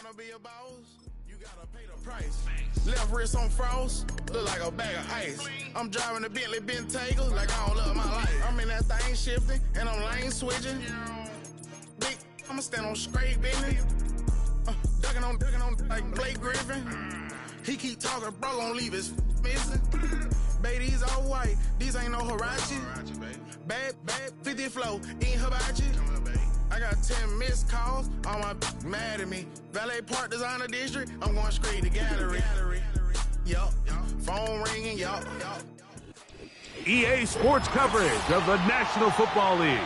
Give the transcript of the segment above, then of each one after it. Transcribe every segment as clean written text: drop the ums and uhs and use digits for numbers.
wanna be a boss? You gotta pay the price. Left wrist on frost, look like a bag of ice. I'm driving a Bentley Bentayga like I don't love my life. I'm in that thing shifting and I'm lane switching. Big, I'ma stand on straight business. Ducking on like Blake Griffin. He keep talking, bro, gon' leave his missing. Baby, these all white, these ain't no Hirachi. Bad, 50 flow, ain't hibachi. I got 10 missed calls, all my mad at me. Valet Park Designer District, I'm going straight to gallery. Yup, phone ringing, yup. EA Sports coverage of the National Football League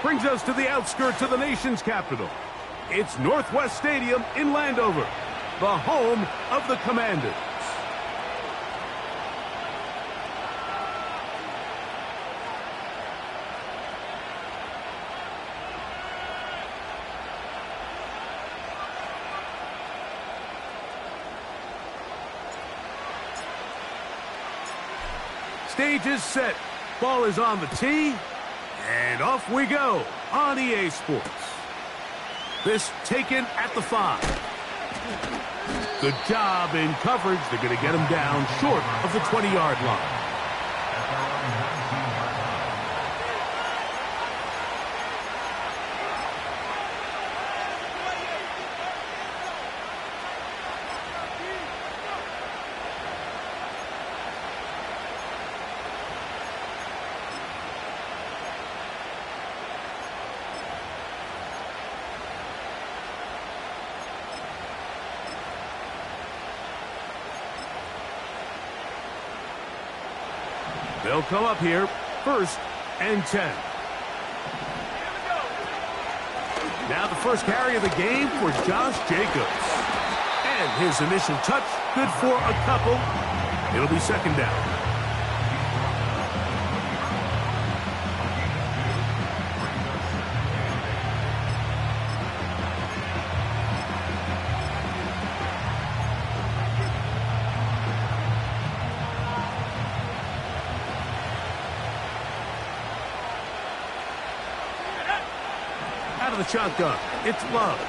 brings us to the outskirts of the nation's capital. It's Northwest Stadium in Landover, the home of the Commanders. Stage is set, ball is on the tee, and off we go on EA Sports. This taken at the 5. Good job in coverage. They're going to get him down short of the 20-yard line. They'll come up here, 1st and 10. Now the first carry of the game for Josh Jacobs. And his initial touch, good for a couple. It'll be 2nd down. Out of the shotgun, it's Love.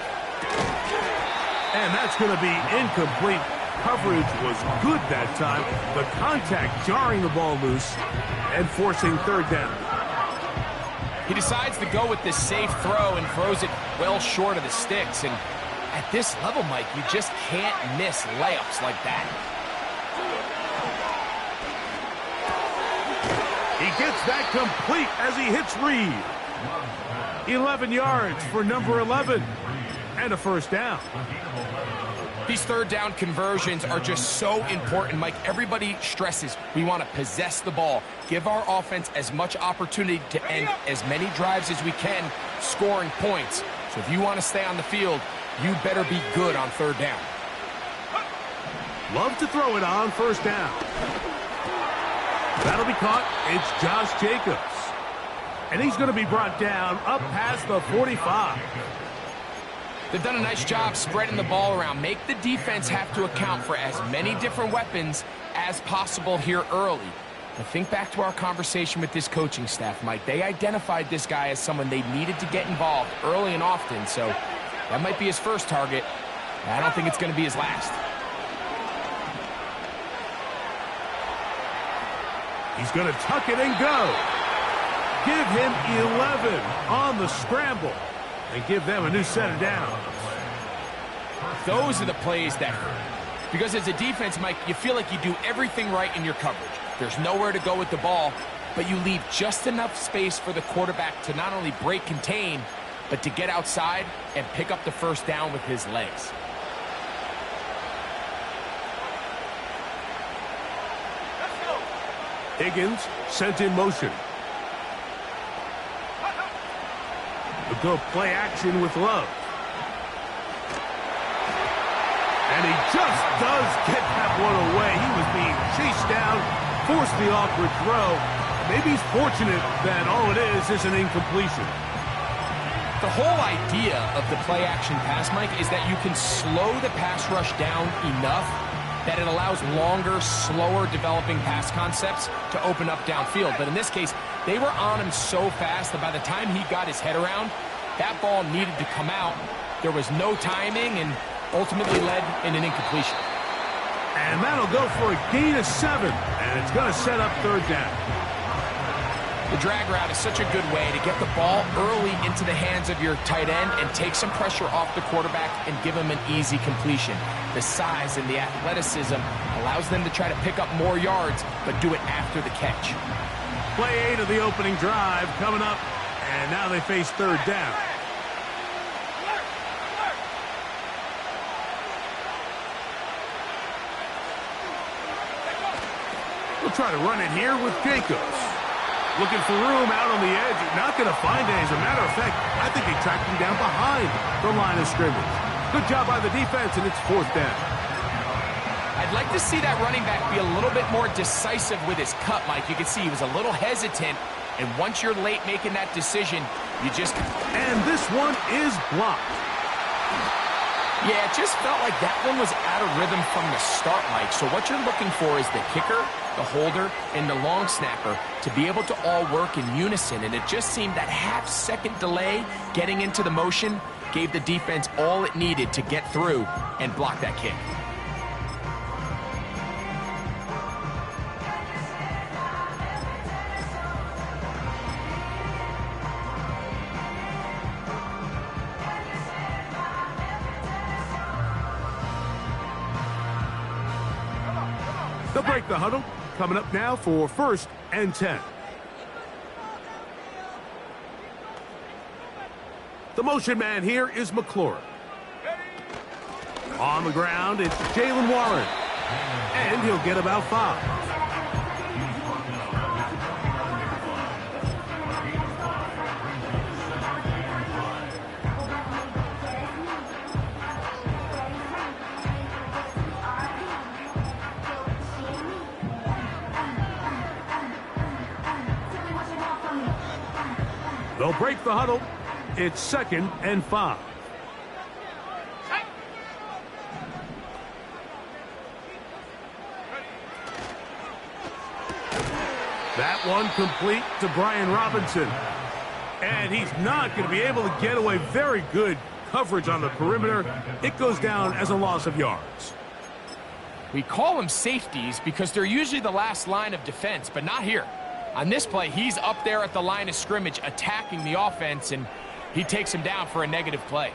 And that's going to be incomplete. Coverage was good that time. The contact jarring the ball loose and forcing 3rd down. He decides to go with this safe throw and throws it well short of the sticks. And at this level, Mike, you just can't miss layups like that. He gets that complete as he hits Reed. 11 yards for number 11 and a 1st down. These 3rd down conversions are just so important, Mike. Everybody stresses we want to possess the ball, give our offense as much opportunity to end as many drives as we can, scoring points. So if you want to stay on the field, you better be good on 3rd down. Love to throw it on 1st down. That'll be caught. It's Josh Jacobs. And he's going to be brought down up past the 45. They've done a nice job spreading the ball around. Make the defense have to account for as many different weapons as possible here early. But think back to our conversation with this coaching staff, Mike. They identified this guy as someone they needed to get involved early and often. So that might be his first target. I don't think it's going to be his last. He's going to tuck it and go. Give him 11 on the scramble and give them a new set of downs. Those are the plays that hurt. Because as a defense, Mike, you feel like you do everything right in your coverage. There's nowhere to go with the ball, but you leave just enough space for the quarterback to not only break contain, but to get outside and pick up the 1st down with his legs. Higgins sent in motion. Go play action with Love. And he just does get that one away. He was being chased down, forced the awkward throw. Maybe he's fortunate that all it is an incompletion. The whole idea of the play action pass, Mike, is that you can slow the pass rush down enough that it allows longer, slower developing pass concepts to open up downfield. But in this case, they were on him so fast that by the time he got his head around, that ball needed to come out. There was no timing, and ultimately led in an incompletion. And that'll go for a gain of 7, and it's going to set up third down. The drag route is such a good way to get the ball early into the hands of your tight end and take some pressure off the quarterback and give him an easy completion. The size and the athleticism allows them to try to pick up more yards, but do it after the catch. Play 8 of the opening drive coming up, and now they face third down. We'll try to run it here with Jacobs. Looking for room out on the edge. Not going to find it. As a matter of fact, I think they tracked him down behind the line of scrimmage. Good job by the defense, and it's fourth down. I'd like to see that running back be a little bit more decisive with his cut, Mike. You can see he was a little hesitant, and once you're late making that decision, you just... And this one is blocked. Yeah, it just felt like that one was out of rhythm from the start, Mike. So what you're looking for is the kicker, the holder, and the long snapper to be able to all work in unison. And it just seemed that half-second delay getting into the motion gave the defense all it needed to get through and block that kick. They'll break the huddle. Coming up now for 1st and 10. The motion man here is McLaurin. On the ground, it's Jalen Warren. And he'll get about 5. They'll break the huddle. It's 2nd and 5. That one complete to Brian Robinson. And he's not going to be able to get away. Very good coverage on the perimeter. It goes down as a loss of yards. We call them safeties because they're usually the last line of defense, but not here. On this play, he's up there at the line of scrimmage attacking the offense, and he takes him down for a negative play.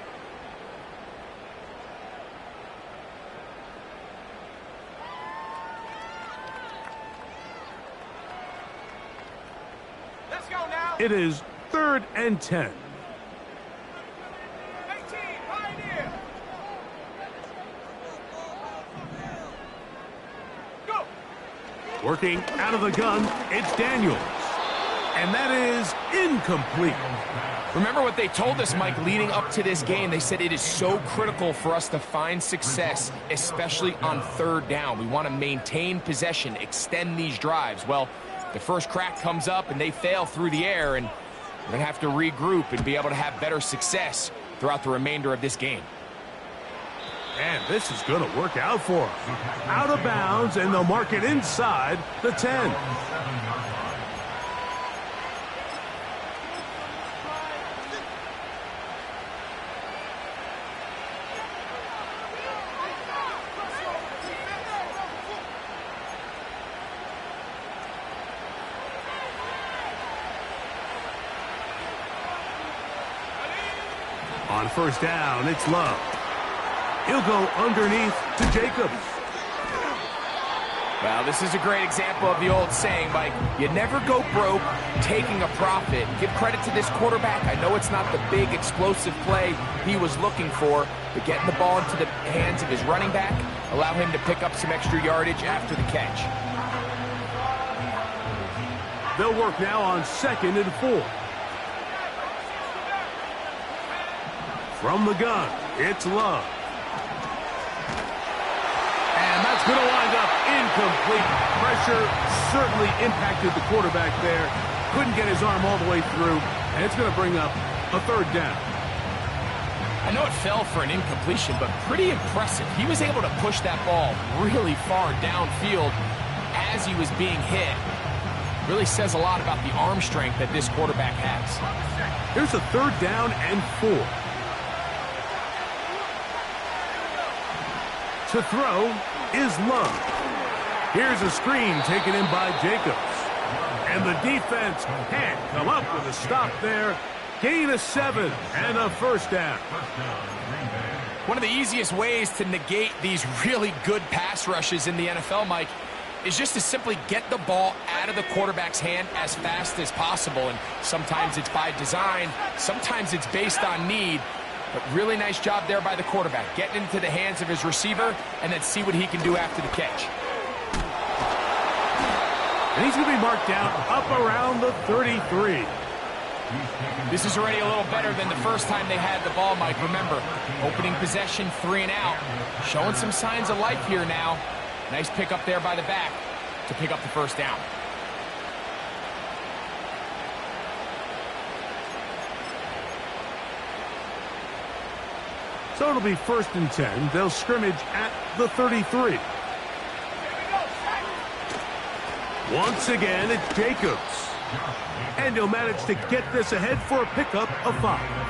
Let's go now. It is 3rd and 10. 18, Pioneer. Go. Working out of the gun, it's Daniels. And that is incomplete. Remember what they told us, Mike, leading up to this game. They said it is so critical for us to find success, especially on 3rd down. We want to maintain possession, extend these drives. Well, the first crack comes up and they fail through the air, and we're going to have to regroup and be able to have better success throughout the remainder of this game. And this is going to work out for them. Out of bounds, and they'll mark it inside the 10. On 1st down, it's Love. He'll go underneath to Jacobs. Well, this is a great example of the old saying, Mike, you never go broke taking a profit. Give credit to this quarterback. I know it's not the big explosive play he was looking for, but getting the ball into the hands of his running back, allow him to pick up some extra yardage after the catch. They'll work now on 2nd and 4. From the gun, it's Love. And that's going to wind up incomplete. Pressure certainly impacted the quarterback there. Couldn't get his arm all the way through, and it's going to bring up a 3rd down. I know it fell for an incompletion, but pretty impressive. He was able to push that ball really far downfield as he was being hit. Really says a lot about the arm strength that this quarterback has. Here's a 3rd down and 4. To throw is Love. Here's a screen taken in by Jacobs. And the defense can't come up with a stop there. Gain of 7 and a first down. One of the easiest ways to negate these really good pass rushes in the NFL, Mike, is just to simply get the ball out of the quarterback's hand as fast as possible. And sometimes it's by design, sometimes it's based on need. But really nice job there by the quarterback, getting into the hands of his receiver and then see what he can do after the catch. And he's going to be marked down up around the 33. This is already a little better than the first time they had the ball, Mike. Remember, opening possession, 3 and out. Showing some signs of life here now. Nice pick up there by the back to pick up the first down. So it'll be 1st and 10. They'll scrimmage at the 33. Once again, it's Jacobs. And he'll manage to get this ahead for a pickup of 5.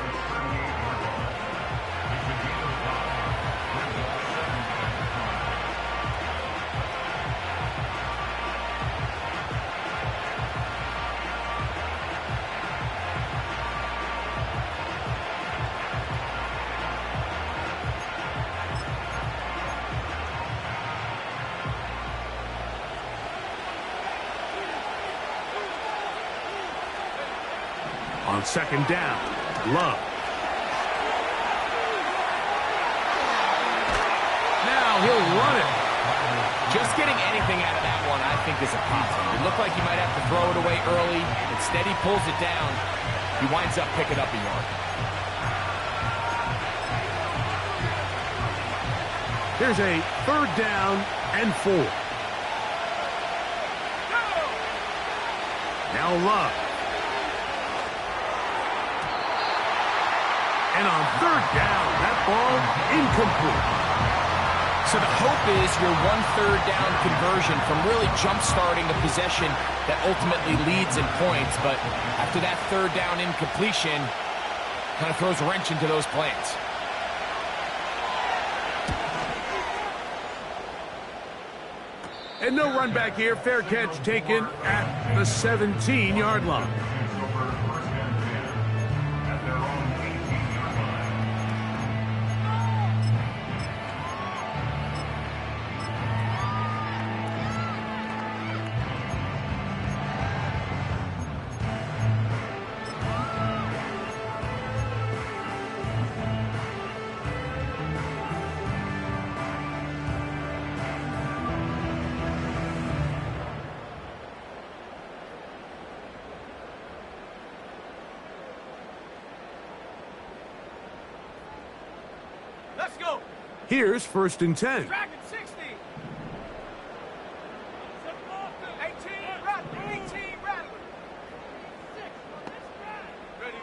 On 2nd down, Love. Now he'll run it. Just getting anything out of that one, I think, is a positive. It looked like he might have to throw it away early. Instead, he pulls it down. He winds up picking up a yard. Here's a 3rd down and 4. Now Love. And on 3rd down, that ball incomplete. So the hope is your 1/3 down conversion from really jump-starting a possession that ultimately leads in points. But after that 3rd down incompletion, kind of throws a wrench into those plans. And no run back here. Fair catch taken at the 17-yard line. Let's go. Here's 1st and 10. Dragon 60. 18 Rattler. Ready.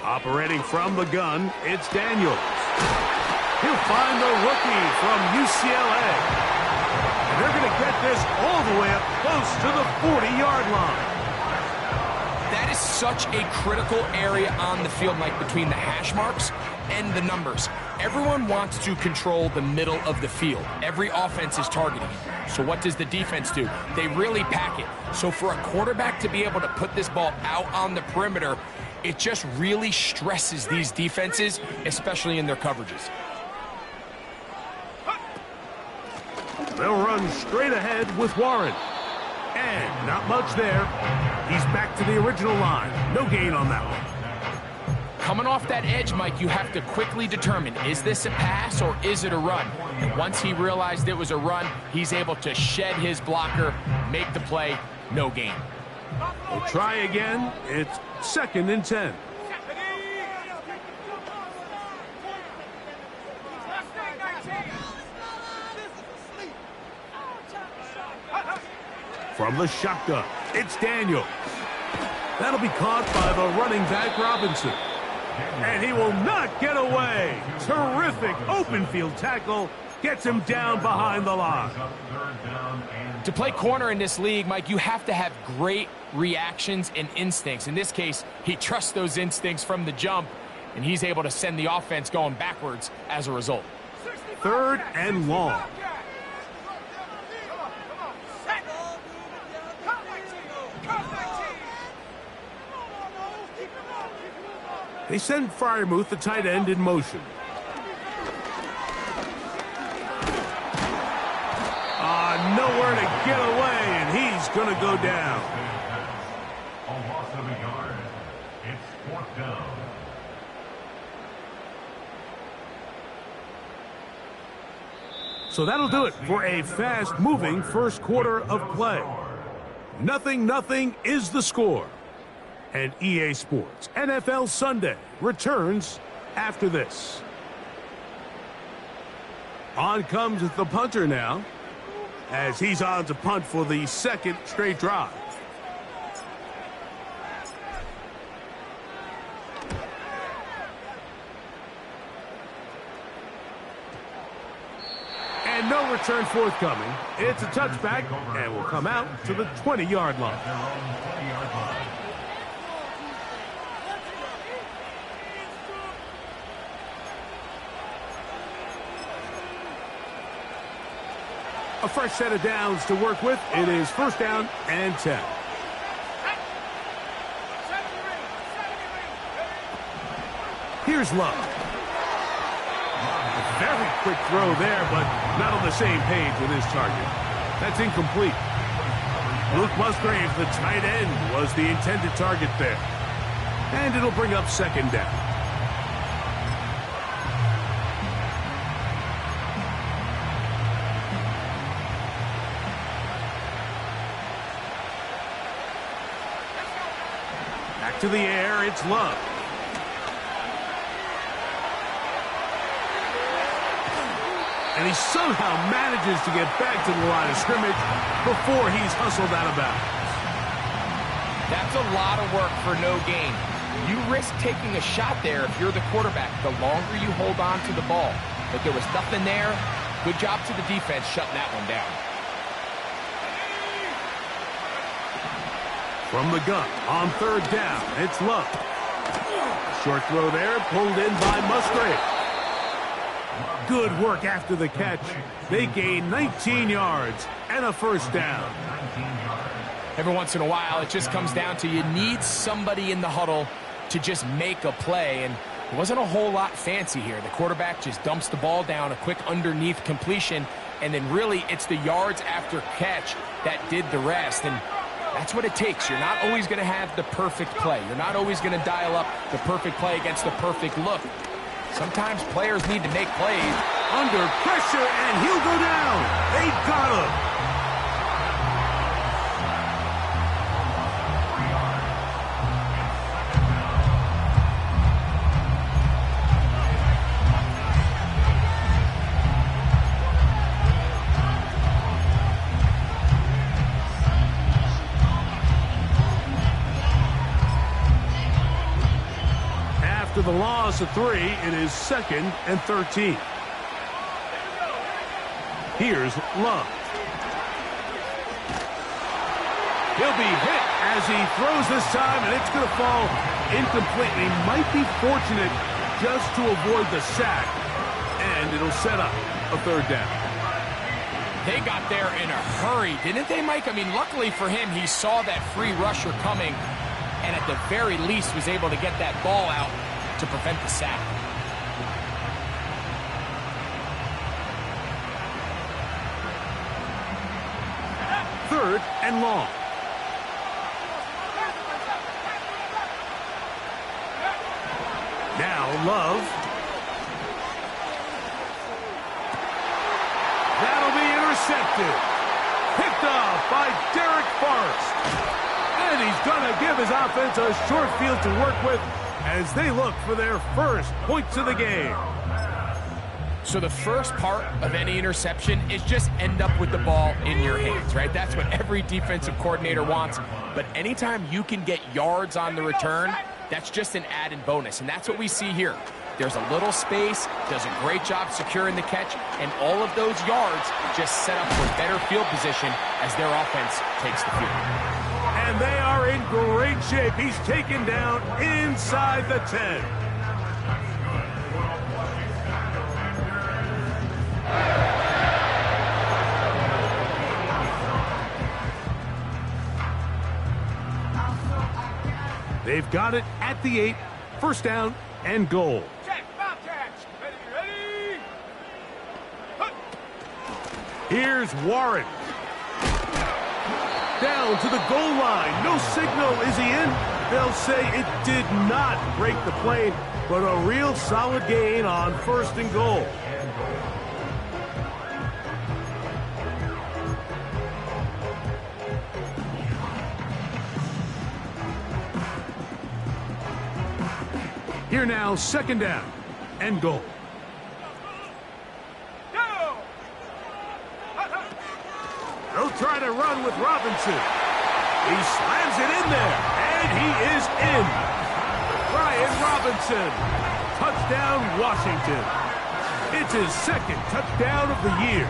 Operating from the gun, it's Daniels. He'll find the rookie from UCLA. And they're going to get this all the way up close to the 40-yard line. That is such a critical area on the field, Mike, between the hash marks and the numbers. Everyone wants to control the middle of the field. Every offense is targeting. So what does the defense do? They really pack it. So for a quarterback to be able to put this ball out on the perimeter, it just really stresses these defenses, especially in their coverages. They'll run straight ahead with Warren. And not much there. He's back to the original line. No gain on that one. Coming off that edge, Mike, you have to quickly determine, is this a pass or is it a run? And once he realized it was a run, he's able to shed his blocker, make the play, no gain. We'll try again. It's 2nd and 10. From the shotgun, it's Daniels. That'll be caught by the running back, Robinson. And he will not get away. Terrific open field tackle. Gets him down behind the line. To play corner in this league, Mike, you have to have great reactions and instincts. In this case, he trusts those instincts from the jump, and he's able to send the offense going backwards as a result. 65. 3rd and long. They send Freiermuth, the tight end, in motion. Nowhere to get away, and he's going to go down. A loss of a yard. It's 4th down. So that'll do it for a fast-moving first quarter of play. 0-0 is the score. And EA Sports NFL Sunday returns after this. On comes the punter now, as he's on to punt for the 2nd straight drive. And no return forthcoming. It's a touchback and will come out to the 20-yard line. A fresh set of downs to work with. It is 1st down and 10. Here's Love. A very quick throw there, but not on the same page with his target. That's incomplete. Luke Musgrave, the tight end, was the intended target there. And it'll bring up 2nd down. To the air, it's Love. And he somehow manages to get back to the line of scrimmage before he's hustled out of bounds. That's a lot of work for no gain. You risk taking a shot there if you're the quarterback, the longer you hold on to the ball. But there was nothing there. Good job to the defense shutting that one down. From the gun, on 3rd down, it's Love. Short throw there, pulled in by Musgrave. Good work after the catch. They gain 19 yards and a 1st down. Every once in a while, it just comes down to you need somebody in the huddle to just make a play, and it wasn't a whole lot fancy here. The quarterback just dumps the ball down, a quick underneath completion, and then really it's the yards after catch that did the rest. And that's what it takes. You're not always going to have the perfect play. You're not always going to dial up the perfect play against the perfect look. Sometimes players need to make plays. Under pressure, and he'll go down. They got him. The loss of 3, it is 2nd and 13. Here's Love. He'll be hit as he throws this time, and it's going to fall incompletely. Might be fortunate just to avoid the sack, and it'll set up a 3rd down. They got there in a hurry, didn't they, Mike? I mean, luckily for him, he saw that free rusher coming, and at the very least was able to get that ball out to prevent the sack. Third and long. Now Love. That'll be intercepted. Picked off by Derek Forrest. And he's going to give his offense a short field to work with as they look for their first points of the game. So the first part of any interception is just end up with the ball in your hands, right? That's what every defensive coordinator wants. But anytime you can get yards on the return, that's just an added bonus. And that's what we see here. There's a little space, does a great job securing the catch, and all of those yards just set up for better field position as their offense takes the field. And they are in great shape. He's taken down inside the 10. They've got it at the 8, first down and goal. Check, foul catch. Ready. Here's Warren. Down to the goal line. No signal. Is he in? They'll say it did not break the plane, but a real solid gain on first and goal. Here now, second down and goal. They'll try to run with Robinson. He slams it in there, and he is in. Brian Robinson. Touchdown, Washington. It's his second touchdown of the year.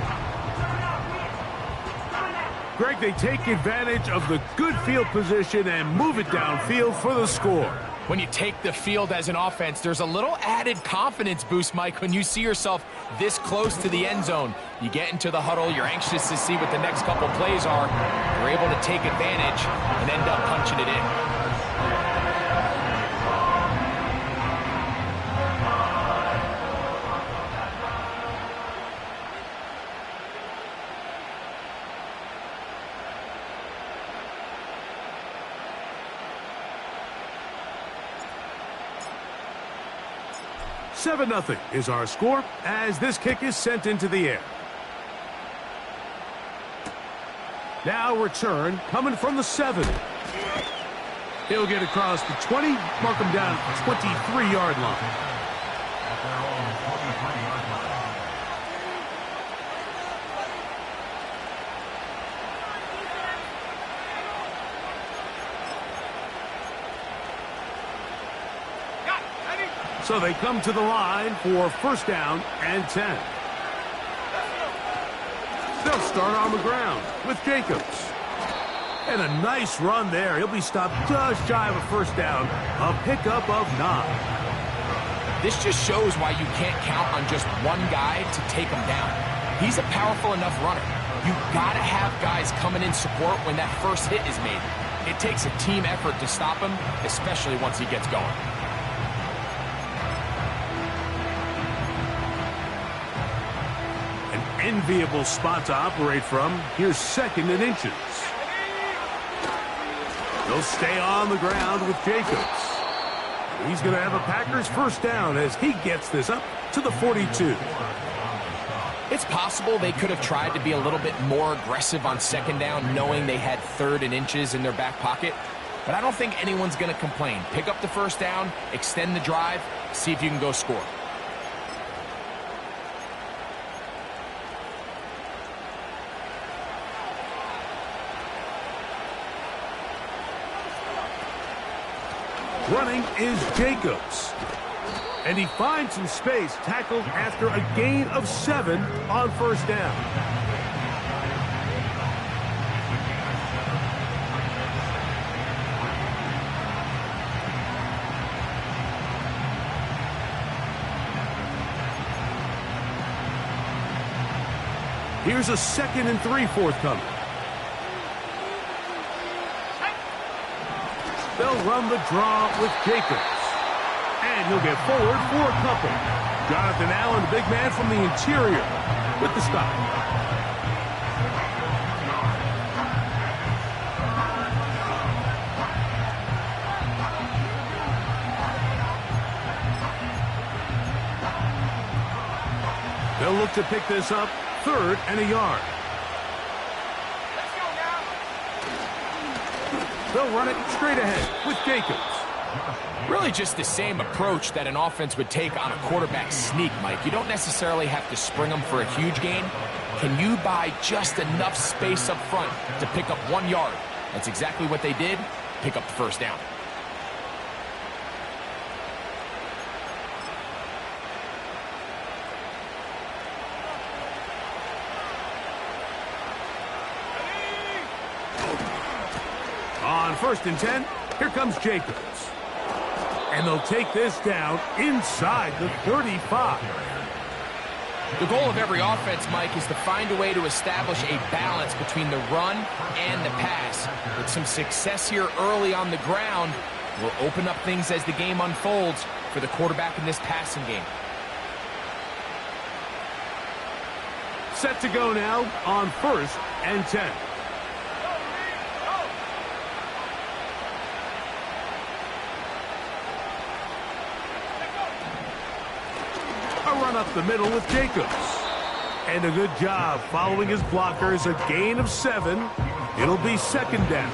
Greg, they take advantage of the good field position and move it downfield for the score. When you take the field as an offense, there's a little added confidence boost, Mike, when you see yourself this close to the end zone. You get into the huddle, you're anxious to see what the next couple plays are. You're able to take advantage and end up punching it in. Seven 0 is our score as this kick is sent into the air. Now return coming from the 7. He'll get across the 20, mark him down at the 23-yard line. So they come to the line for first down and 10. They'll start on the ground with Jacobs. And a nice run there. He'll be stopped just shy of a first down. A pickup of 9. This just shows why you can't count on just one guy to take him down. He's a powerful enough runner. You gotta have guys coming in support when that first hit is made. It takes a team effort to stop him, especially once he gets going. Enviable spot to operate from. Here's second and inches. They'll stay on the ground with Jacobs. He's going to have a Packers first down as he gets this up to the 42. It's possible they could have tried to be a little bit more aggressive on second down, knowing they had third and inches in their back pocket. But I don't think anyone's going to complain. Pick up the first down, extend the drive, see if you can go score. Running is Jacobs. And he finds some space, tackled after a gain of 7 on first down. Here's a 2nd and 3 forthcoming. They'll run the draw with Jacobs. And he'll get forward for a couple. Jonathan Allen, the big man from the interior, with the stop. They'll look to pick this up, 3rd and a yard. They'll run it straight ahead with Jacobs. Really just the same approach that an offense would take on a quarterback sneak, Mike. You don't necessarily have to spring them for a huge gain. Can you buy just enough space up front to pick up 1 yard? That's exactly what they did. Pick up the first down. On 1st and 10, here comes Jacobs. And they'll take this down inside the 35. The goal of every offense, Mike, is to find a way to establish a balance between the run and the pass. With some success here early on the ground, will open up things as the game unfolds for the quarterback in this passing game. Set to go now on 1st and 10. A run up the middle with Jacobs. And a good job following his blockers. A gain of 7. It'll be 2nd down.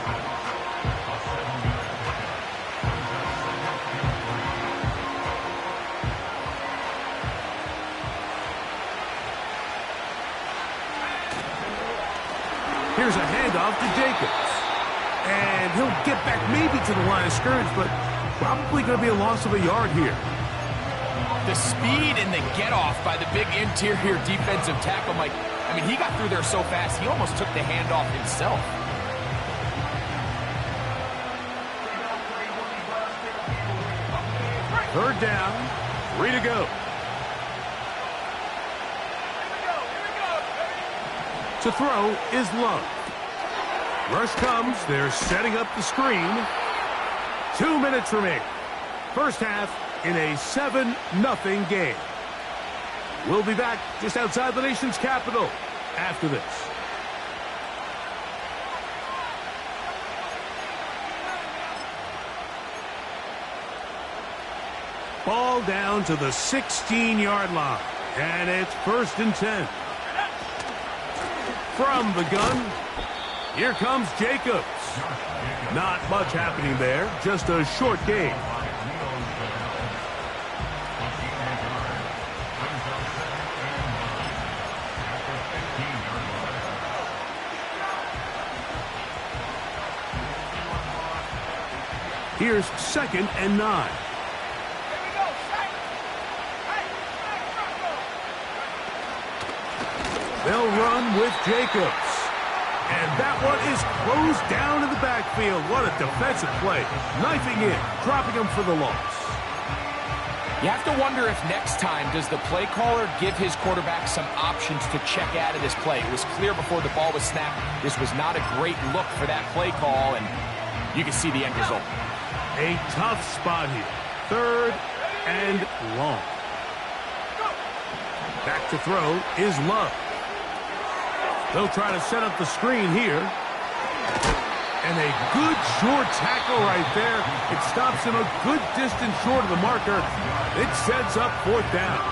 Here's a handoff to Jacobs. And he'll get back maybe to the line of scrimmage, but probably going to be a loss of a yard here. The speed and the get-off by the big interior defensive tackle, Mike. I mean, he got through there so fast, he almost took the handoff himself. Third down, 3 to go. To throw is Love. Rush comes. They're setting up the screen. 2 minutes remaining. First half in a 7-0 game. We'll be back just outside the nation's capital after this. Ball down to the 16-yard line. And it's 1st and 10. From the gun, here comes Jacobs. Not much happening there, just a short game. Here's 2nd and 9. They'll run with Jacobs. And that one is closed down in the backfield. What a defensive play. Knifing in, dropping him for the loss. You have to wonder if next time does the play caller give his quarterback some options to check out of this play. It was clear before the ball was snapped. This was not a great look for that play call, and you can see the end result. A tough spot here. 3rd and long. Back to throw is Love. They'll try to set up the screen here. And a good short tackle right there. It stops him a good distance short of the marker. It sets up 4th down.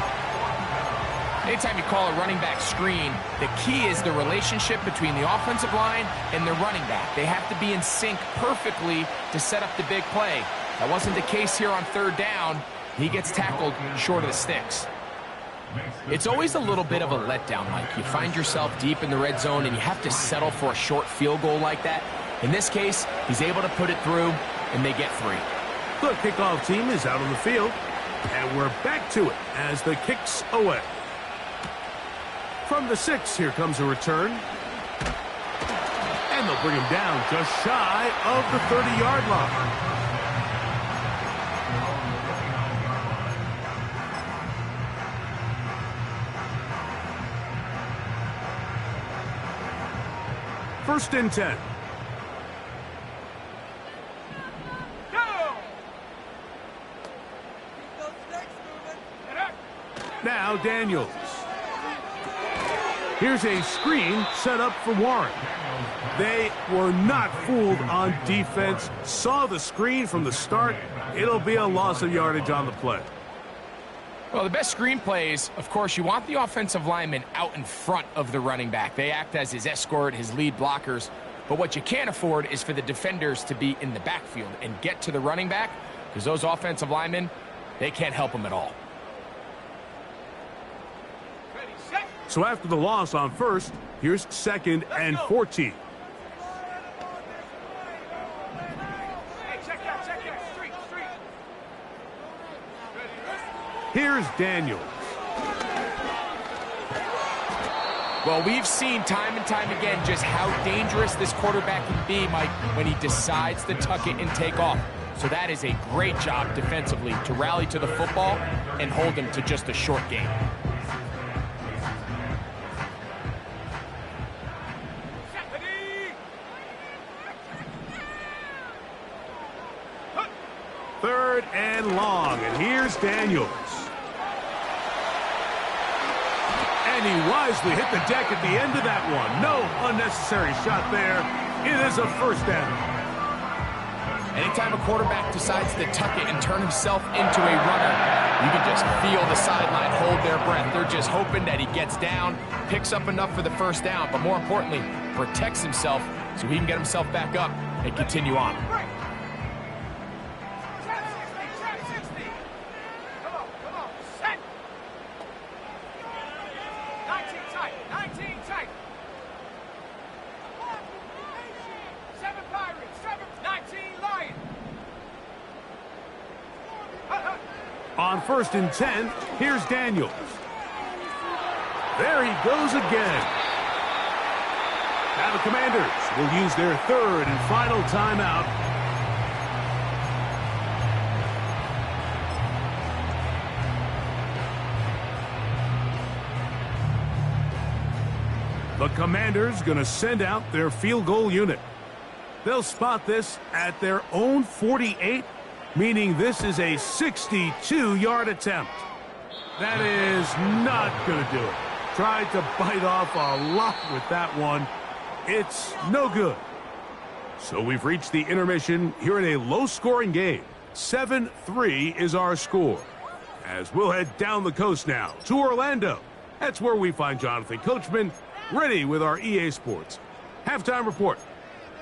Anytime you call a running back screen, the key is the relationship between the offensive line and the running back. They have to be in sync perfectly to set up the big play. That wasn't the case here on 3rd down. He gets tackled short of the sticks. It's always a little bit of a letdown, Mike. You find yourself deep in the red zone and you have to settle for a short field goal like that. In this case, he's able to put it through, and they get 3. The kickoff team is out on the field, and we're back to it as the kick's away. From the 6, here comes a return. And they'll bring him down just shy of the 30-yard line. First and 10. Now Daniels. Here's a screen set up for Warren. They were not fooled on defense. Saw the screen from the start. It'll be a loss of yardage on the play. Well, the best screen plays, of course, you want the offensive lineman out in front of the running back. They act as his escort, his lead blockers. But what you can't afford is for the defenders to be in the backfield and get to the running back, because those offensive linemen, they can't help him at all. So after the loss on 1st, here's 2nd and 14. Here's Daniels. Well, we've seen time and time again just how dangerous this quarterback can be, Mike, when he decides to tuck it and take off. So that is a great job defensively to rally to the football and hold him to just a short game. 3rd and long, and here's Daniels. And he wisely hit the deck at the end of that one. No unnecessary shot there. It is a first down. Anytime a quarterback decides to tuck it and turn himself into a runner, you can just feel the sideline hold their breath. They're just hoping that he gets down, picks up enough for the first down, but more importantly, protects himself so he can get himself back up and continue on. On 1st and 10, here's Daniels. There he goes again. Now the Commanders will use their 3rd and final timeout. The Commanders going to send out their field goal unit. They'll spot this at their own 48, meaning this is a 62-yard attempt. That is not going to do it. Tried to bite off a lot with that one. It's no good. So we've reached the intermission here in a low-scoring game. 7-3 is our score. As we'll head down the coast now to Orlando. That's where we find Jonathan Coachman ready with our EA Sports halftime report.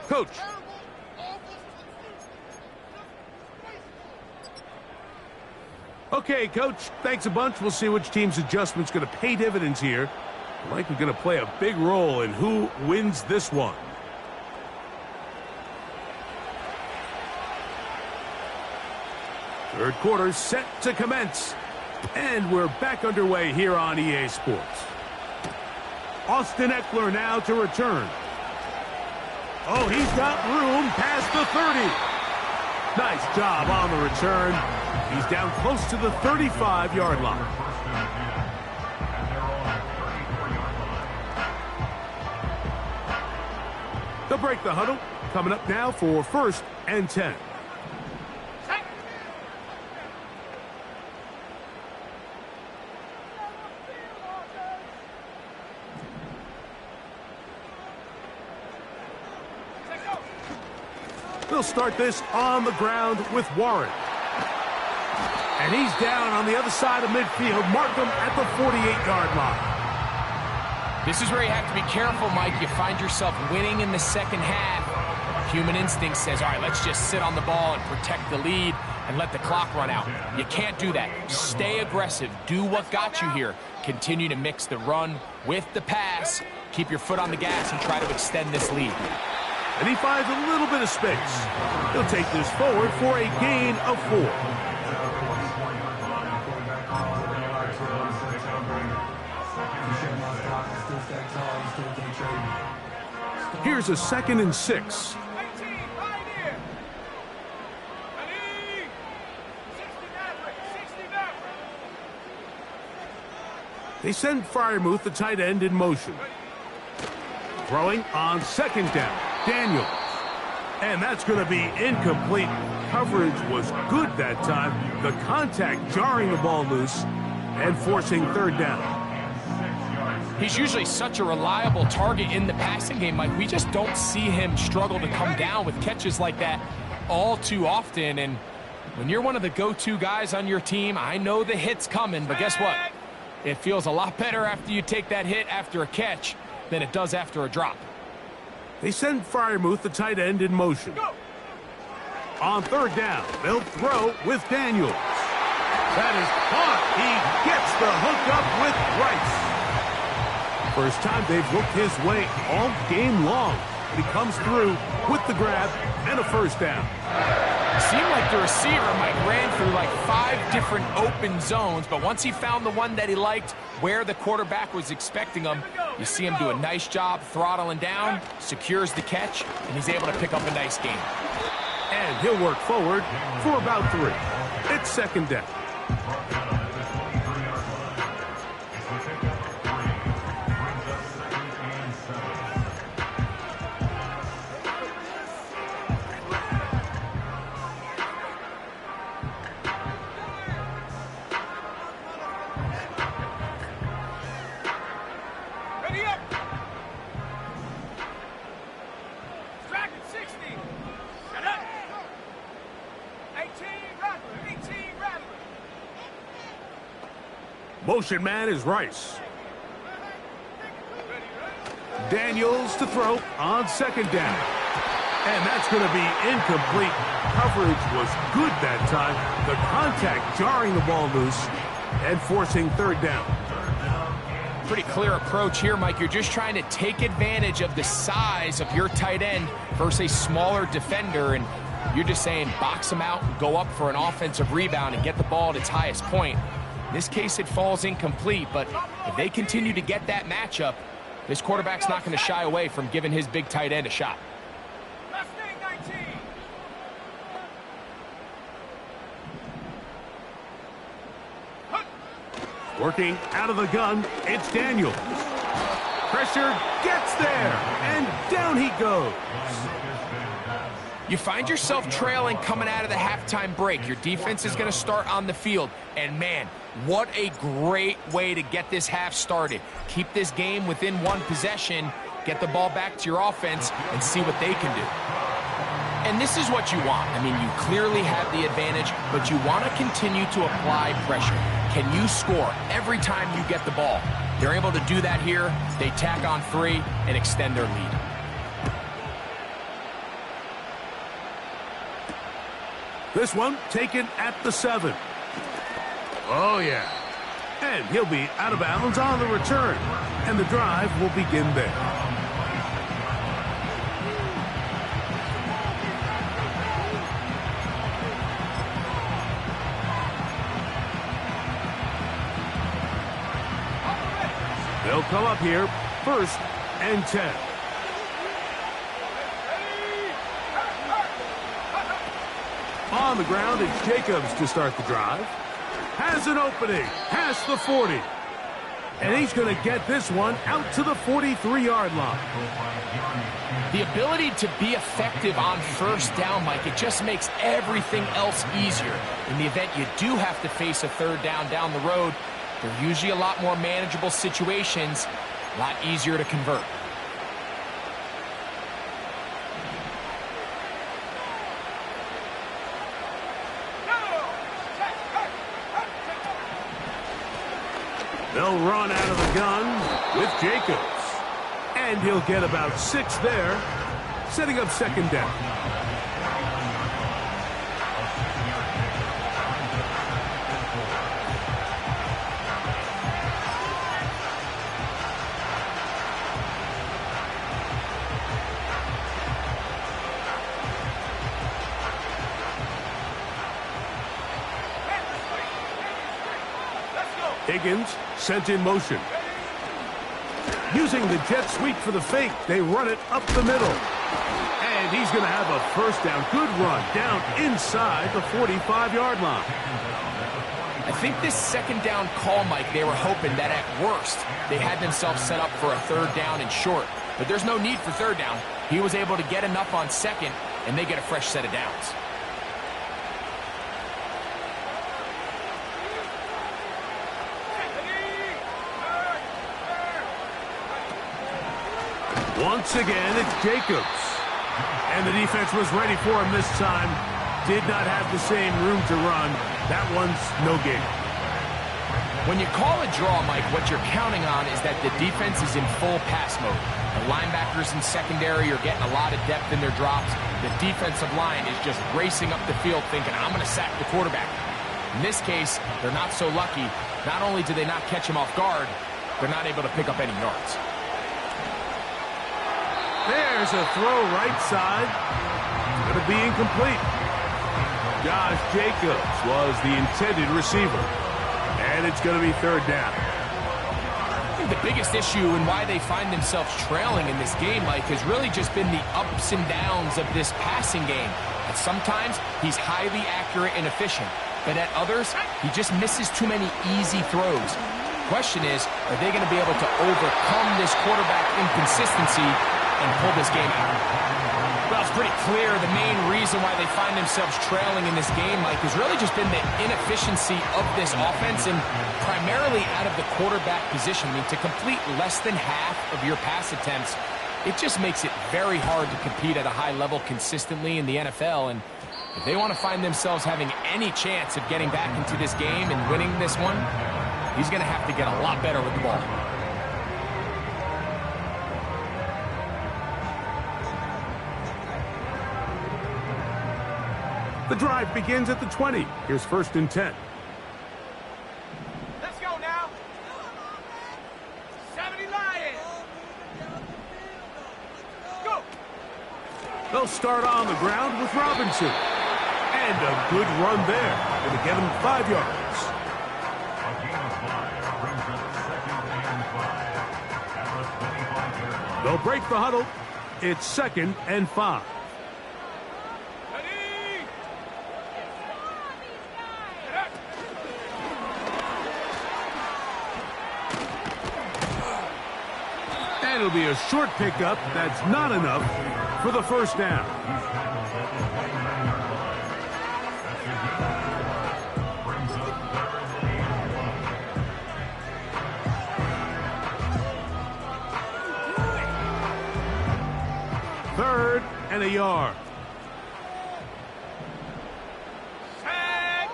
Coach. Okay, Coach, thanks a bunch. We'll see which team's adjustment's going to pay dividends here. Likely going to play a big role in who wins this one. Third quarter set to commence. And we're back underway here on EA Sports. Austin Eckler now to return. Oh, he's got room past the 30. Nice job on the return. He's down close to the 35-yard line. They'll break the huddle. Coming up now for 1st and 10. They'll start this on the ground with Warren. And he's down on the other side of midfield. Mark him at the 48-yard line. This is where you have to be careful, Mike. You find yourself winning in the second half. Human instinct says, all right, let's just sit on the ball and protect the lead and let the clock run out. You can't do that. Stay aggressive. Do what got you here. Continue to mix the run with the pass. Keep your foot on the gas and try to extend this lead. And he finds a little bit of space. He'll take this forward for a gain of 4. Here's a 2nd and 6. They send Freiermuth, the tight end, in motion. Throwing on 2nd down. Daniels. And that's going to be incomplete. Coverage was good that time. The contact jarring the ball loose and forcing 3rd down. He's usually such a reliable target in the passing game, Mike. We just don't see him struggle to come down with catches like that all too often. And when you're one of the go-to guys on your team, I know the hit's coming, but guess what? It feels a lot better after you take that hit after a catch than it does after a drop. They send Freiermuth, the tight end, in motion. On 3rd down, they'll throw with Daniels. That is caught. He gets the hook up with Rice. First time they've looked his way all game long. But he comes through with the grab and a 1st down. It seemed like the receiver, Mike, ran through like 5 different open zones, but once he found the one that he liked where the quarterback was expecting him, you see him do a nice job throttling down, secures the catch, and he's able to pick up a nice gain. And he'll work forward for about 3. It's 2nd down. Motion man is Rice. Daniels to throw on second down. And that's going to be incomplete. Coverage was good that time. The contact jarring the ball loose and forcing third down. Pretty clear approach here, Mike. You're just trying to take advantage of the size of your tight end versus a smaller defender, and you're just saying box him out and go up for an offensive rebound and get the ball at its highest point. In this case, it falls incomplete, but if they continue to get that matchup, this quarterback's not going to shy away from giving his big tight end a shot. Working out of the gun, it's Daniels. Pressure gets there, and down he goes. You find yourself trailing coming out of the halftime break. Your defense is going to start on the field. And, man, what a great way to get this half started. Keep this game within one possession, get the ball back to your offense, and see what they can do. And this is what you want. I mean, you clearly have the advantage, but you want to continue to apply pressure. Can you score every time you get the ball? They're able to do that here. They tack on 3 and extend their lead. This one taken at the 7. Oh, yeah. And he'll be out of bounds on the return. And the drive will begin there. They'll come up here, 1st and 10. On the ground, it's Jacobs to start the drive. Has an opening, past the 40. And he's going to get this one out to the 43-yard line. The ability to be effective on 1st down, Mike, it just makes everything else easier. In the event you do have to face a 3rd down the road, they're usually a lot more manageable situations, a lot easier to convert. They'll run out of the gun with Jacobs. And he'll get about 6 there, setting up 2nd down. Higgins sent in motion. Using the jet sweep for the fake, they run it up the middle. And he's going to have a 1st down. Good run down inside the 45-yard line. I think this 2nd down call, Mike, they were hoping that at worst they had themselves set up for a 3rd down and short. But there's no need for 3rd down. He was able to get enough on 2nd, and they get a fresh set of downs. Once again, it's Jacobs. And the defense was ready for him this time. Did not have the same room to run. That one's no gain. When you call a draw, Mike, what you're counting on is that the defense is in full pass mode. The linebackers in secondary are getting a lot of depth in their drops. The defensive line is just racing up the field thinking, I'm going to sack the quarterback. In this case, they're not so lucky. Not only do they not catch him off guard, they're not able to pick up any yards. There's a throw right side. It's going to be incomplete. Josh Jacobs was the intended receiver. And it's going to be 3rd down. I think the biggest issue and why they find themselves trailing in this game, Mike, has really just been the ups and downs of this passing game. And sometimes he's highly accurate and efficient. But at others, he just misses too many easy throws. Question is, are they going to be able to overcome this quarterback inconsistency and pull this game out? Well, it's pretty clear the main reason why they find themselves trailing in this game, Mike, has really just been the inefficiency of this offense and primarily out of the quarterback position. I mean, to complete less than half of your pass attempts, it just makes it very hard to compete at a high level consistently in the NFL. And if they want to find themselves having any chance of getting back into this game and winning this one, He's going to have to get a lot better with the ball. The drive begins at the 20. Here's 1st and 10. Let's go now. 70 Lions. Go. They'll start on the ground with Robinson. And a good run there. Going to give him 5 yards. A gain of 5 brings up 2nd and 5 at the 25-yard line. They'll break the huddle. It's 2nd and 5. Ready. And it'll be a short pickup. That's not enough for the 1st down. He's tackled at the 29-yard line. That's a gain of 4. Brings up 3rd and 1. 3rd and a yard. Set.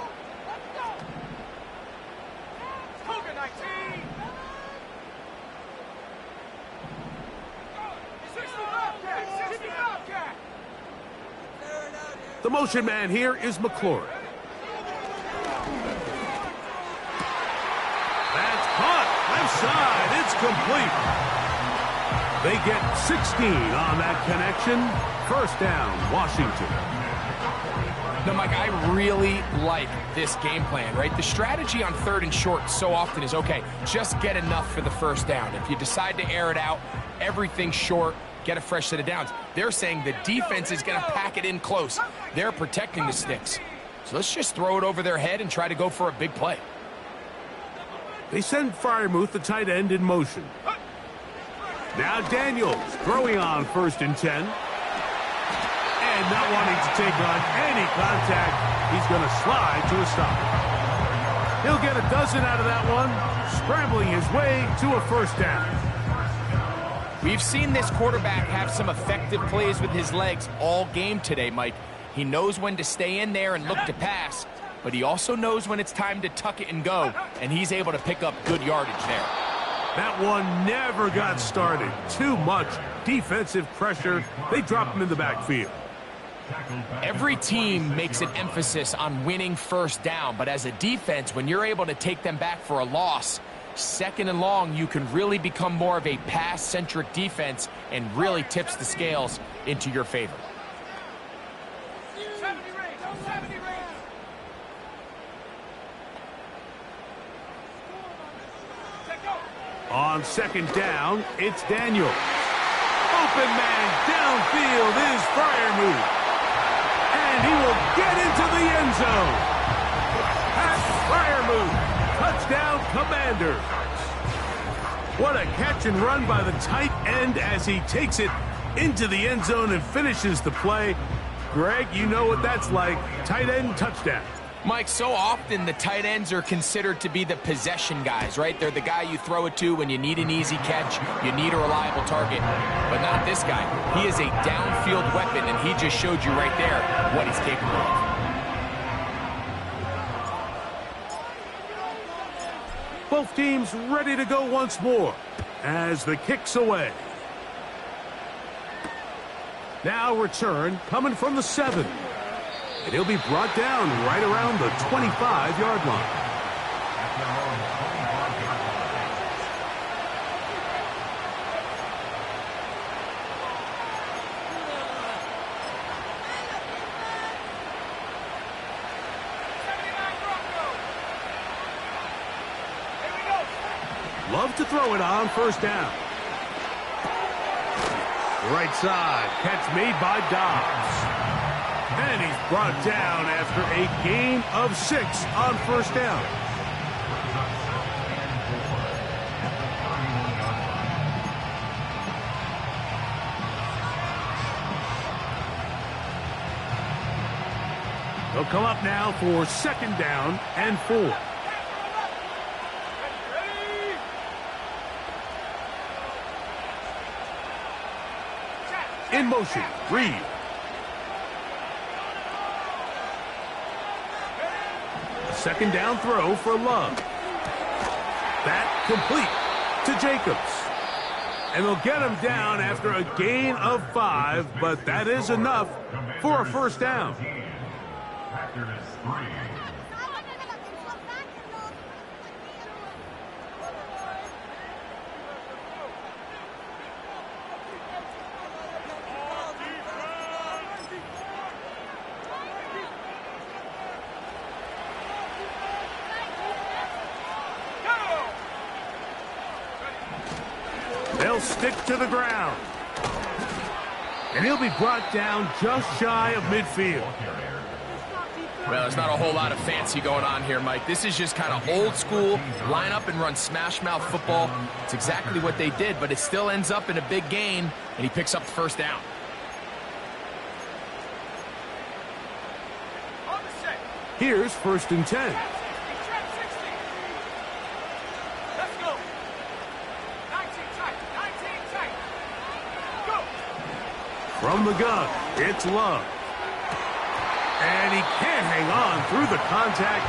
Cougar 19. 60 Bobcat. 60 Bobcat. The motion man here is McLaurin. That's caught. Left side. It's complete. They get 16 on that connection. 1st down, Washington. No, Mike, I really like this game plan, right? The strategy on 3rd and short so often is, okay, just get enough for the 1st down. If you decide to air it out, everything short, get a fresh set of downs. They're saying the defense is going to pack it in close. They're protecting the sticks. So let's just throw it over their head and try to go for a big play. They send Freiermuth, the tight end, in motion. Now Daniels throwing on 1st and 10. And not wanting to take on any contact, he's going to slide to a stop. He'll get a dozen out of that one, scrambling his way to a 1st down. We've seen this quarterback have some effective plays with his legs all game today, Mike. He knows when to stay in there and look to pass, but he also knows when it's time to tuck it and go, and he's able to pick up good yardage there. That one never got started. Too much defensive pressure. They drop him in the backfield. Every team makes an emphasis on winning 1st down, but as a defense, when you're able to take them back for a loss, 2nd and long, you can really become more of a pass-centric defense and really tips the scales into your favor. 70 range. 70 range. Take go. On 2nd down, it's Daniels. Open man downfield is Freiermuth. And he will get into the end zone. Pat Freiermuth, touchdown Commanders. What a catch and run by the tight end as he takes it into the end zone and finishes the play. Greg, you know what that's like. Tight end touchdown. Mike, so often the tight ends are considered to be the possession guys, right? They're the guy you throw it to when you need an easy catch, you need a reliable target. But not this guy. He is a downfield weapon, and he just showed you right there what he's capable of. Both teams ready to go once more as the kick's away. Now return coming from the 7. And he'll be brought down right around the 25-yard line. Love to throw it on 1st down. Right side, catch made by Dobbs. And he's brought down after a gain of 6 on 1st down. They'll come up now for 2nd down and 4. In motion, Reed. Second down throw for Love. That complete to Jacobs. And they'll get him down after a gain of 5, but that is enough for a first down. Packers 3. They'll stick to the ground. And he'll be brought down just shy of midfield. Well, there's not a whole lot of fancy going on here, Mike. This is just kind of old school, line up and run smash mouth football. It's exactly what they did, but it still ends up in a big gain, and he picks up the first down. On the set. Here's 1st and 10. Trap 60. Let's go. 19 tight. 19 tight. Go. From the gun, it's Love. And he can't hang on through the contact.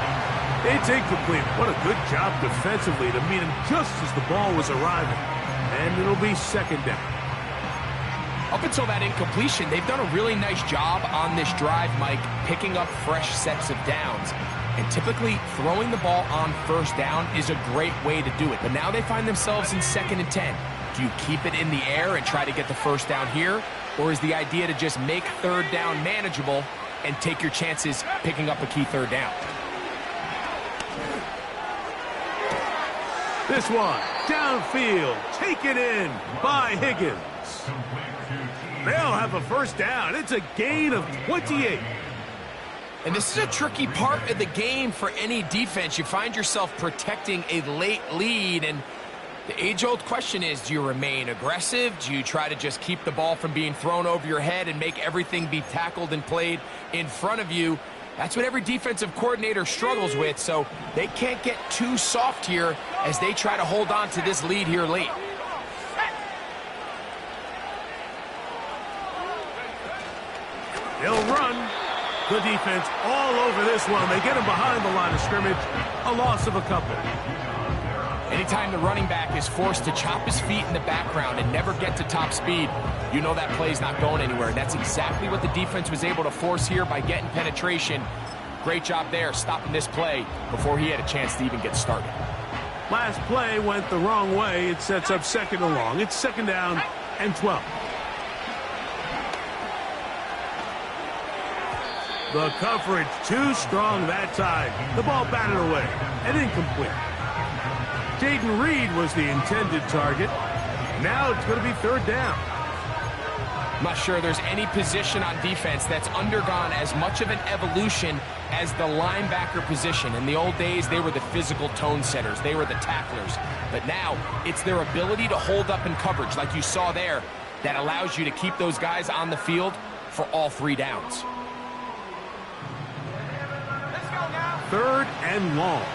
It's incomplete. What a good job defensively to meet him just as the ball was arriving. And it'll be 2nd down. Up until that incompletion, they've done a really nice job on this drive, Mike, picking up fresh sets of downs. And typically, throwing the ball on 1st down is a great way to do it. But now they find themselves in 2nd and 10. Do you keep it in the air and try to get the first down here? Or is the idea to just make 3rd down manageable and take your chances picking up a key 3rd down? This one, downfield, taken in by Higgins. They'll have a first down. It's a gain of 28. And this is a tricky part of the game for any defense. You find yourself protecting a late lead, and the age-old question is, do you remain aggressive? Do you try to just keep the ball from being thrown over your head and make everything be tackled and played in front of you? That's what every defensive coordinator struggles with, so they can't get too soft here as they try to hold on to this lead here late. They'll run. The defense all over this one. They get him behind the line of scrimmage. A loss of a couple. Anytime the running back is forced to chop his feet in the background and never get to top speed, you know that play's not going anywhere. That's exactly what the defense was able to force here by getting penetration. Great job there, stopping this play before he had a chance to even get started. Last play went the wrong way. It sets up 2nd and long. It's 2nd down and 12. The coverage too strong that time. The ball batted away and incomplete. Jaden Reed was the intended target. Now it's going to be 3rd down. I'm not sure there's any position on defense that's undergone as much of an evolution as the linebacker position. In the old days, they were the physical tone setters. They were the tacklers. But now, it's their ability to hold up in coverage, like you saw there, that allows you to keep those guys on the field for all 3 downs. Let's go now. 3rd and long.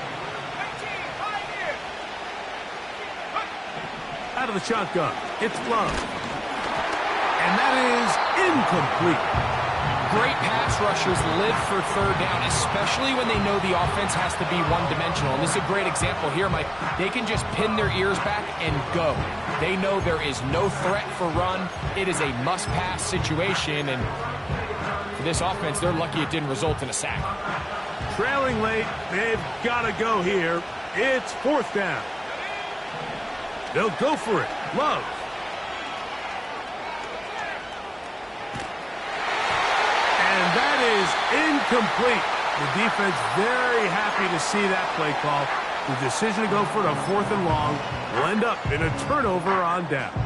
19, 5 here. Out of the shotgun, it's Love. And that is incomplete. Great pass rushers live for 3rd down, especially when they know the offense has to be one-dimensional. And this is a great example here, Mike. They can just pin their ears back and go. They know there is no threat for run. It is a must-pass situation, and for this offense, they're lucky it didn't result in a sack. Trailing late, they've got to go here. It's 4th down. They'll go for it. Love. And that is incomplete. The defense very happy to see that play call. The decision to go for it on 4th and long will end up in a turnover on downs.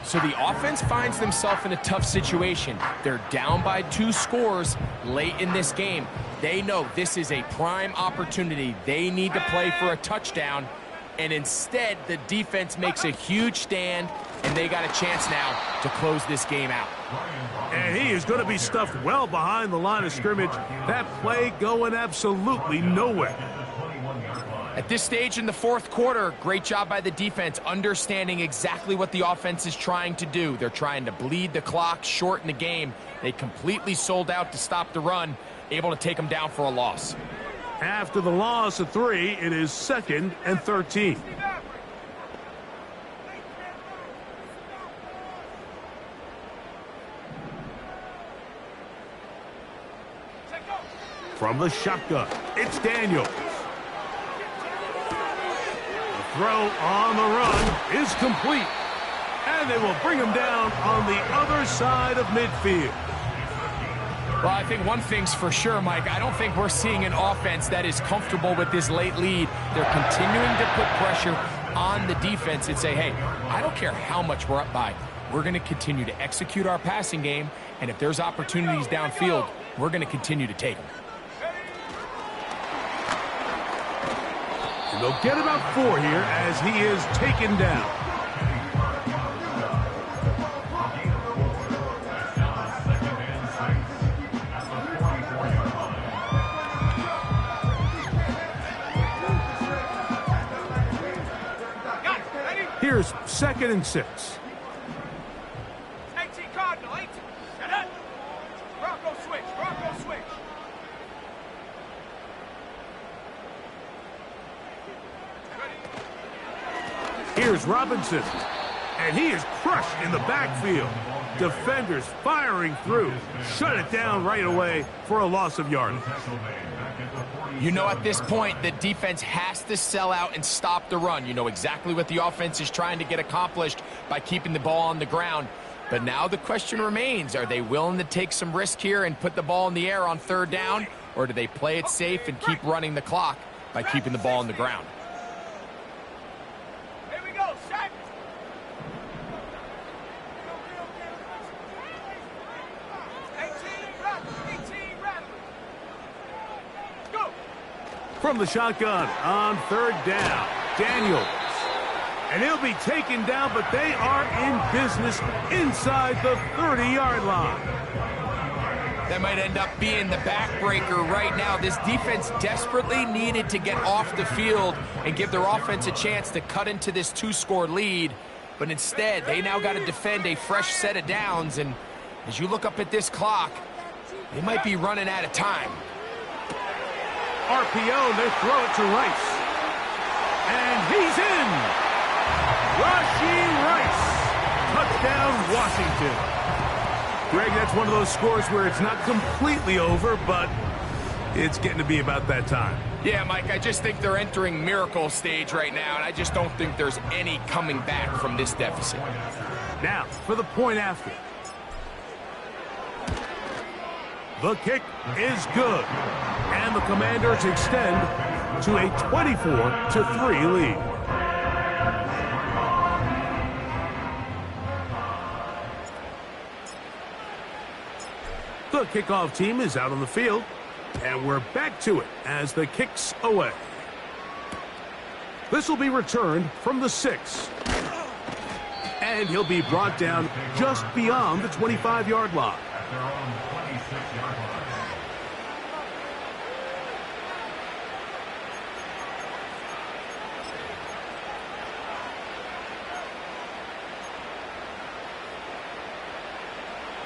So the offense finds themselves in a tough situation. They're down by 2 scores late in this game. They know this is a prime opportunity. They need to play for a touchdown. And instead, the defense makes a huge stand, and they got a chance now to close this game out. And he is going to be stuffed well behind the line of scrimmage. That play going absolutely nowhere. At this stage in the 4th quarter, great job by the defense understanding exactly what the offense is trying to do. They're trying to bleed the clock, shorten the game. They completely sold out to stop the run, able to take them down for a loss. After the loss of 3, it is 2nd and 13. From the shotgun, it's Daniels. The throw on the run is complete. And they will bring him down on the other side of midfield. Well, I think one thing's for sure, Mike. I don't think we're seeing an offense that is comfortable with this late lead. They're continuing to put pressure on the defense and say, hey, I don't care how much we're up by. We're going to continue to execute our passing game, and if there's opportunities downfield, we're going to continue to take them. And they'll get about 4 here as he is taken down. Here's 2nd and 6. 18 Cardinal, 18. Set up. Bronco switch, Bronco switch. Here's Robinson. And he is crushed in the backfield. Defenders firing through. Shut it down right away for a loss of yardage. You know, at this point, the defense has to sell out and stop the run. You know exactly what the offense is trying to get accomplished by keeping the ball on the ground. But now the question remains, are they willing to take some risk here and put the ball in the air on 3rd down? Or do they play it safe and keep running the clock by keeping the ball on the ground? Here we go, set. Go. From the shotgun on 3rd down, Daniels. And he'll be taken down, but they are in business inside the 30-yard line. That might end up being the backbreaker right now. This defense desperately needed to get off the field and give their offense a chance to cut into this 2-score lead. But instead, they now got to defend a fresh set of downs. And as you look up at this clock, they might be running out of time. RPO, they throw it to Rice. And he's in. Rashee Rice. Touchdown, Washington. Greg, that's one of those scores where it's not completely over, but it's getting to be about that time. Yeah, Mike, I just think they're entering miracle stage right now, and I just don't think there's any coming back from this deficit. Now, for the point after. The kick is good, and the Commanders extend to a 24-3 lead. The kickoff team is out on the field, and we're back to it as the kick's away. This will be returned from the 6. And he'll be brought down just beyond the 25-yard line.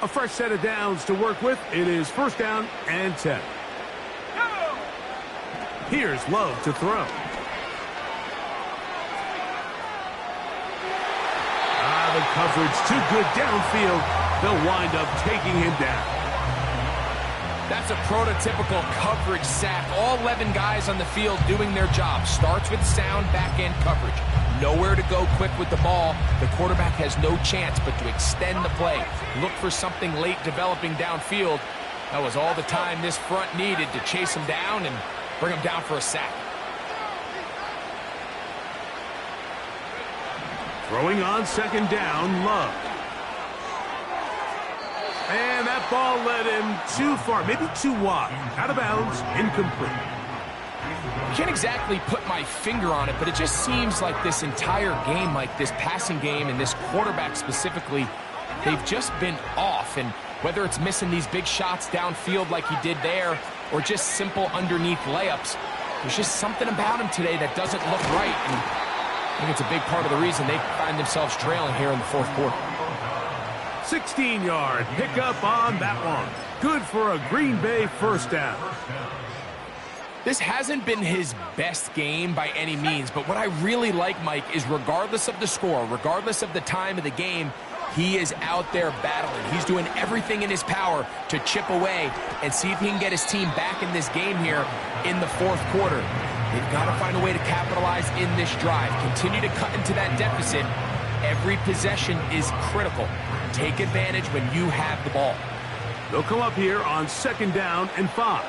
A fresh set of downs to work with. It is 1st down and 10. Here's Love to throw. The coverage too good downfield. They'll wind up taking him down. That's a prototypical coverage sack. All 11 guys on the field doing their job. Starts with sound back-end coverage. Nowhere to go quick with the ball. The quarterback has no chance but to extend the play. Look for something late developing downfield. That was all the time this front needed to chase him down and bring him down for a sack. Throwing on 2nd down, Love. And that ball led him too far, maybe too wide. Out of bounds, incomplete. I can't exactly put my finger on it, but it just seems like this entire game, like this passing game and this quarterback specifically, they've just been off. And whether it's missing these big shots downfield like he did there or just simple underneath layups, there's just something about him today that doesn't look right. And I think it's a big part of the reason they find themselves trailing here in the 4th quarter. 16-yard pickup on that one. Good for a Green Bay 1st down. This hasn't been his best game by any means, but what I really like, Mike, is regardless of the score, regardless of the time of the game, he is out there battling. He's doing everything in his power to chip away and see if he can get his team back in this game here in the fourth quarter. They've got to find a way to capitalize in this drive. Continue to cut into that deficit. Every possession is critical. Take advantage when you have the ball. They'll come up here on 2nd down and 5.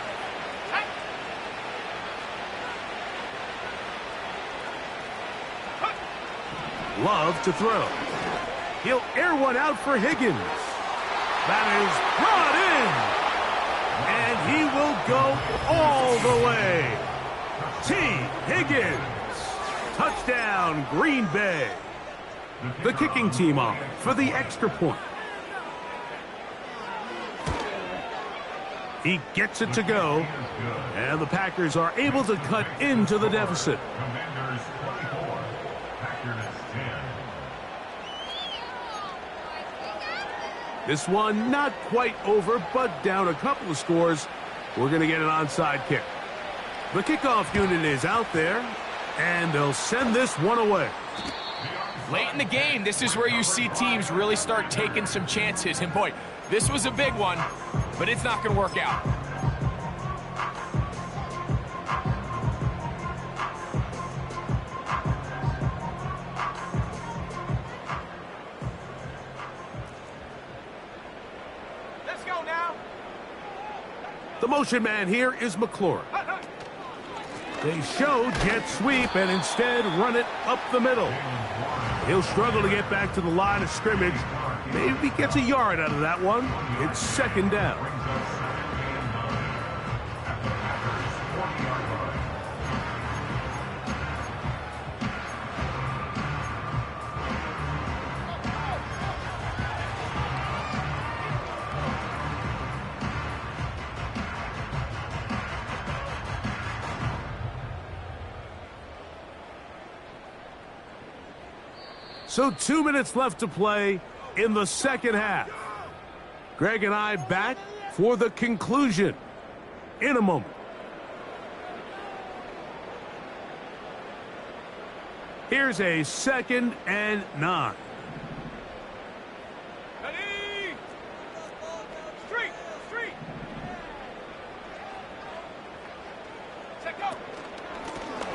Love to throw. He'll air one out for Higgins. That is brought in. And he will go all the way. T. Higgins. Touchdown, Green Bay. The kicking team off for the extra point. He gets it to go. And the Packers are able to cut into the deficit. Commanders 24, Packers 10. This one not quite over, but down a couple of scores. We're going to get an onside kick. The kickoff unit is out there, and they'll send this one away. Late in the game, this is where you see teams really start taking some chances. And boy, this was a big one, but it's not going to work out. Let's go now. The motion man here is McLaurin. They show jet sweep and instead run it up the middle. He'll struggle to get back to the line of scrimmage. Maybe gets a yard out of that one. It's 2nd down. So 2 minutes left to play in the second half. Greg and I back for the conclusion in a moment. Here's a 2nd and 9. Ready? Street, street. Set go.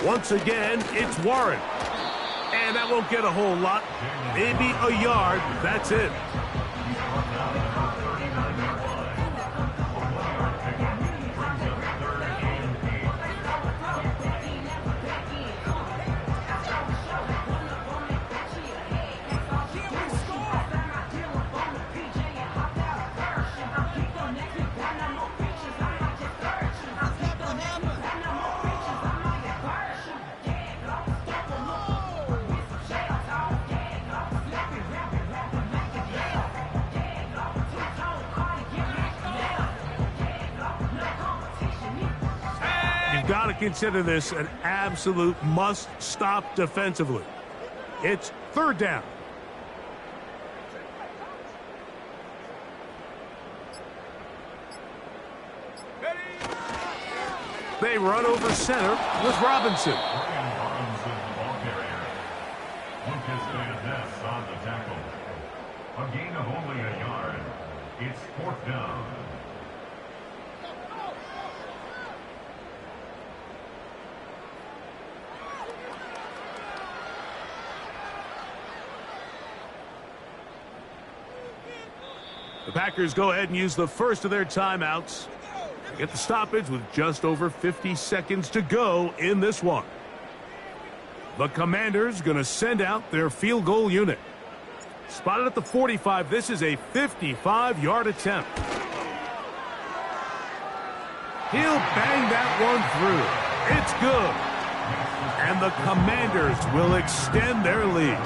Once again, it's Warren. And that won't get a whole lot. Maybe a yard. That's it. Got to consider this an absolute must-stop defensively. It's 3rd down. They run over center with Robinson. Lucas Van Ness on the tackle. A gain of only a yard. It's 4th down. The Packers go ahead and use the first of their timeouts. They get the stoppage with just over 50 seconds to go in this one. The Commanders going to send out their field goal unit. Spotted at the 45, this is a 55-yard attempt. He'll bang that one through. It's good. And the Commanders will extend their lead.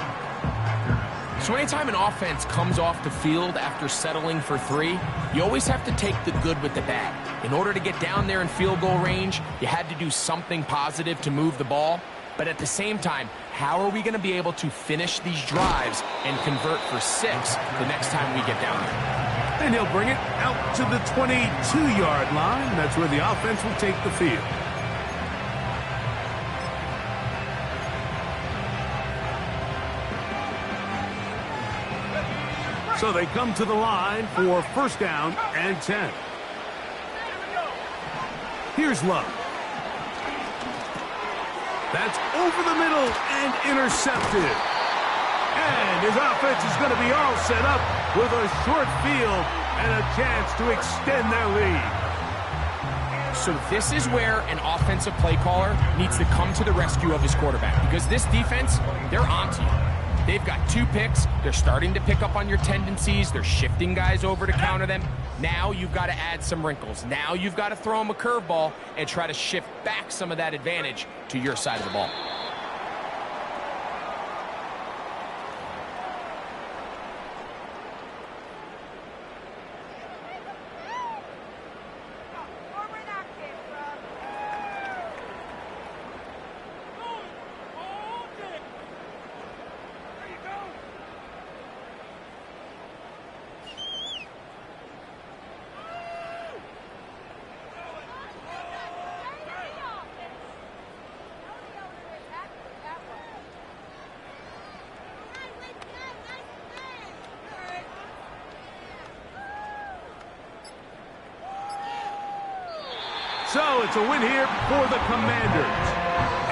So anytime an offense comes off the field after settling for 3, you always have to take the good with the bad. In order to get down there in field goal range, you had to do something positive to move the ball. But at the same time, how are we going to be able to finish these drives and convert for 6 the next time we get down there? And he'll bring it out to the 22-yard line. That's where the offense will take the field. So they come to the line for first down and 10. Here's Love. That's over the middle and intercepted. And his offense is going to be all set up with a short field and a chance to extend their lead. So this is where an offensive play caller needs to come to the rescue of his quarterback, because this defense, they're onto you. They've got 2 picks. They're starting to pick up on your tendencies. They're shifting guys over to counter them. Now you've got to add some wrinkles. Now you've got to throw them a curveball and try to shift back some of that advantage to your side of the ball. So it's a win here for the Commanders.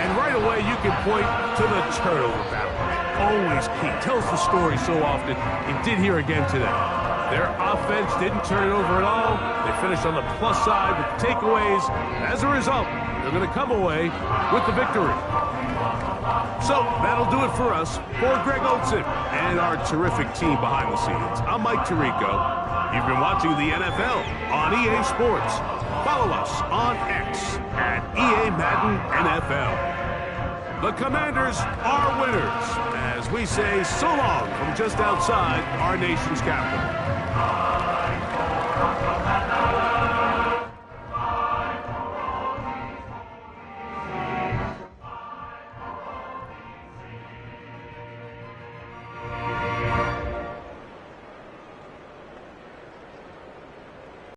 And right away you can point to the turnover battle. Always key. Tells the story so often. It did here again today. Their offense didn't turn it over at all. They finished on the plus side with takeaways. As a result, they're going to come away with the victory. So that'll do it for us. For Greg Olson and our terrific team behind the scenes, I'm Mike Tirico. You've been watching the NFL on EA Sports. Follow us on X at EA Madden NFL. The Commanders are winners as we say so long from just outside our nation's capital.